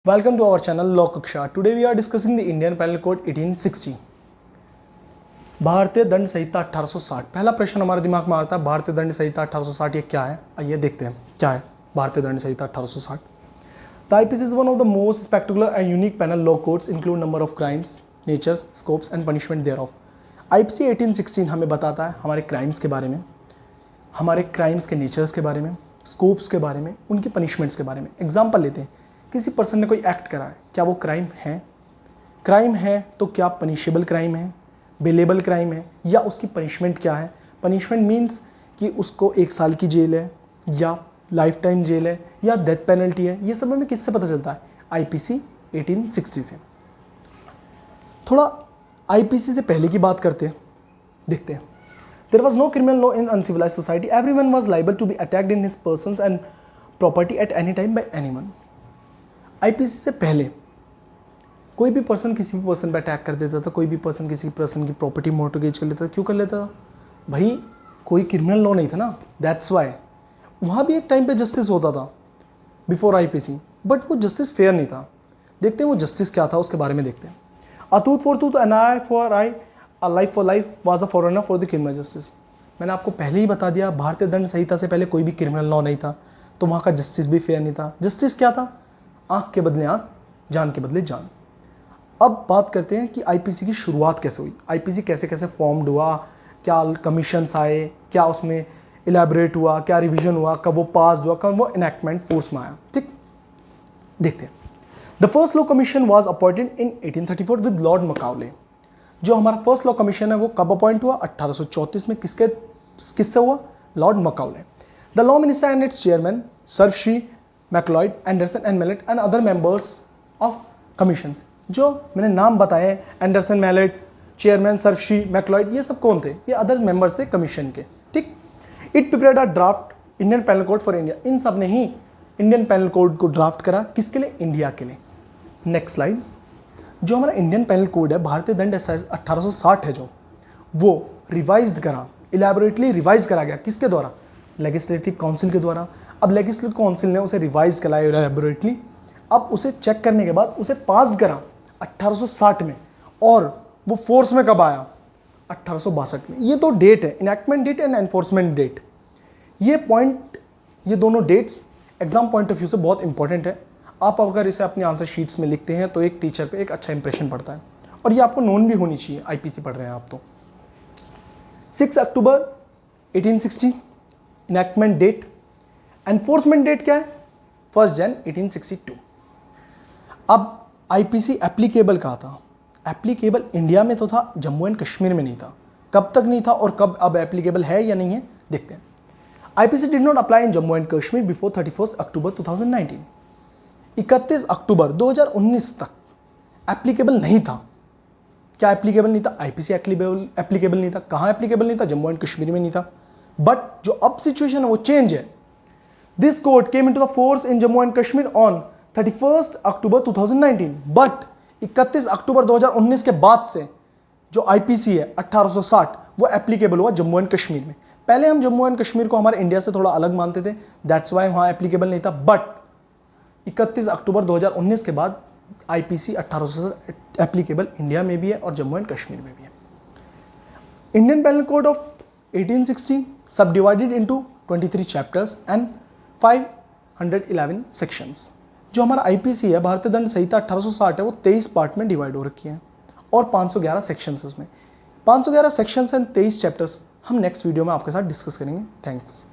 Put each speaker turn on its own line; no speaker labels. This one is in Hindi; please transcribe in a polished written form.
Welcome to our channel Law Kaksha. Today we are discussing the Indian Penal Code 1860. भारतीय दंड संहिता 1860। पहला प्रश्न हमारे दिमाग में आता है भारतीय दंड संहिता 1860 ये क्या है। आइए देखते हैं क्या है भारतीय दंड संहिता 1860। The IPC is one of the most spectacular and unique penal law codes, include number of crimes, natures, scopes and punishment thereof. IPC 1816 हमें बताता है हमारे क्राइम्स के बारे में, हमारे क्राइम्स के नेचर्स के बारे में, स्कोप्स के बारे में, उनकी पनिशमेंट्स के बारे में। एग्जाम्पल लेते हैं, किसी पर्सन ने कोई एक्ट करा है, क्या वो क्राइम है? क्राइम है तो क्या पनिशेबल क्राइम है, बेलेबल क्राइम है, या उसकी पनिशमेंट क्या है? पनिशमेंट मीन्स कि उसको 1 साल की जेल है या लाइफ टाइम जेल है या डेथ पेनल्टी है। ये सब हमें किससे पता चलता है? IPC 1860 से। थोड़ा IPC से पहले की बात करते हैं, देखते हैं। There was no criminal law in uncivilized society. Everyone was liable to be attacked in his persons and property at any time by anyone. IPC से पहले कोई भी पर्सन किसी भी पर्सन पर अटैक कर देता था, कोई भी पर्सन किसी पर्सन की प्रॉपर्टी मोर्टगेज कर लेता था। क्यों कर लेता था भाई? कोई क्रिमिनल लॉ नहीं था ना, दैट्स वाई। वहाँ भी एक टाइम पे जस्टिस होता था बिफोर IPC, बट वो जस्टिस फेयर नहीं था। देखते हैं वो जस्टिस क्या था, उसके बारे में देखते हैं। A tooth for tooth, an eye for eye, a life for life was the foreigner for the criminal justice. मैंने आपको पहले ही बता दिया भारतीय दंड संहिता से पहले कोई भी क्रिमिनल लॉ नहीं था, तो वहाँ का जस्टिस भी फेयर नहीं था। जस्टिस क्या था? आँख के बदले आँख, जान के बदले जान। अब बात करते हैं कि IPC की शुरुआत कैसे हुई, IPC कैसे कैसे फॉर्म्ड हुआ, क्या कमीशंस आए, क्या उसमें इलेबरेट हुआ, क्या रिवीजन हुआ, कब वो पास हुआ, कब वो इनैक्टमेंट फोर्स में आया। ठीक, देखते हैं। The first law commission was appointed in 1834 with Lord मकाउले। जो हमारा फर्स्ट लॉ कमीशन है वो कब अपॉइंट हुआ? 1834 में। किससे हुआ? Lord Macaulay. The law minister and its chairman Sarvashri McLeod, Anderson and Mallet and other members of commissions. जो मैंने नाम बताए, Anderson, Mallet, chairman, Sarvashri, McLeod, ये सब कौन थे? ये अदर मेंबर्स थे कमीशन के। ठीक, it prepared a draft Indian penal code for India. इन सब ने ही इंडियन पेनल कोड को ड्राफ्ट करा। किसके लिए? इंडिया के लिए। Next slide. जो हमारा इंडियन पेनल कोड है, भारतीय दंड 1860 है, जो वो रिवाइज्ड करा, इलेबोरेटली रिवाइज करा गया। किसके द्वारा? लेजिस्लेटिव काउंसिल के द्वारा। अब लेजिस्लेटिव काउंसिल ने उसे रिवाइज कराया इलेबोरेटली। अब उसे चेक करने के बाद उसे पास करा 1860 में, और वो फोर्स में कब आया? 1862 में। ये दो डेट है, enactment date and enforcement date. ये पॉइंट, ये दोनों dates exam point of view से बहुत इंपॉर्टेंट है। आप अगर इसे अपने आंसर शीट्स में लिखते हैं तो एक टीचर पे एक अच्छा इंप्रेशन पड़ता है, और ये आपको नोन भी होनी चाहिए। IPC पढ़ रहे हैं आप तो। 6 अक्टूबर 1860 इनैक्टमेंट डेट। एनफोर्समेंट डेट क्या है? 1 जनवरी 1862। अब IPC एप्लीकेबल कहाँ था? एप्लीकेबल इंडिया में तो था, जम्मू एंड कश्मीर में नहीं था। कब तक नहीं था और कब अब एप्लीकेबल है या नहीं है, देखते हैं। IPC did not apply in Jammu and Kashmir before 31 अक्टूबर 2019। 31 अक्टूबर 2019 तक एप्लीकेबल नहीं था। क्या एप्लीकेबल नहीं था? IPC एप्लीकेबल नहीं था। कहाँ एप्लीकेबल नहीं था? जम्मू एंड कश्मीर में नहीं था। बट जो अब सिचुएशन है वो चेंज है। This code came into the force in Jammu and Kashmir on 31 October 2019, but 31 अक्टूबर 2019 के बाद से जो IPC है 1860 वो एप्लीकेबल हुआ जम्मू एंड कश्मीर में। पहले हम जम्मू एंड कश्मीर को हमारे इंडिया से थोड़ा अलग मानते थे, दैट्स वाई वहाँ एप्लीकेबल नहीं था। बट 31 अक्टूबर 2019 के बाद IPC 1860 एप्लीकेबल इंडिया में भी है और जम्मू एंड कश्मीर में भी है। इंडियन पेनल कोड ऑफ 1860 सब divided into 23 chapters and 511 sections. जो हमारा IPC है, भारतीय दंड संहिता 1860 है, वो 23 पार्ट में डिवाइड हो रखी है और 511 सेक्शंस है उसमें। 511 सेक्शंस एंड 23 चैप्टर्स हम नेक्स्ट वीडियो में आपके साथ डिस्कस करेंगे। थैंक्स।